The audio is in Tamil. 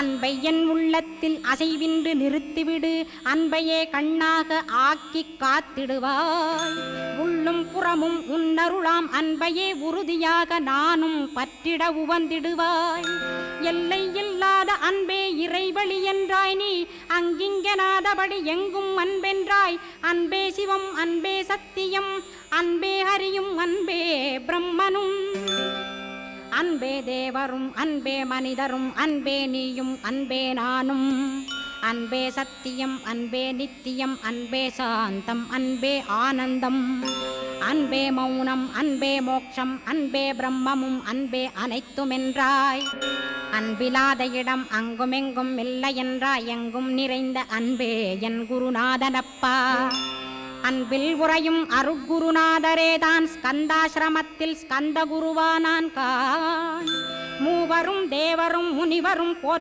அன்பை என் உள்ளத்தில் அசைவின்று நிறுத்திவிடு, அன்பையே கண்ணாக ஆக்கி காத்திடுவாய். உள்ளும் புறமும் உன்னருளாம் அன்பையே உறுதியாக நானும் பற்றிட உவந்திடுவாய். எல்லை இல்லாத அன்பே இறைவழி என்றாய் நீ, அங்கிங்கெனாதபடி எங்கும் அன்பென்றாய். அன்பே சிவம், அன்பே சத்தியம், அன்பே ஹரியும், அன்பே பிரம்மனும். அன்பே தேவரும், அன்பே மனிதரும், அன்பே நீயும், அன்பே நானும். அன்பே சத்தியம், அன்பே நித்தியம், அன்பே சாந்தம், அன்பே ஆனந்தம். அன்பே மௌனம், அன்பே மோட்சம், அன்பே பிரம்மமும், அன்பே அனைத்துமென்றாய். அன்பிலாத இடம் அங்குமெங்கும் இல்லை என்றாய். எங்கும் நிறைந்த அன்பே என் குருநாதனப்பா. அன்பில் உறையும் அருட்குருநாதரேதான் ஸ்கந்தாசிரமத்தில் ஸ்கந்த குருவானான் கான். மூவரும் தேவரும் முனிவரும்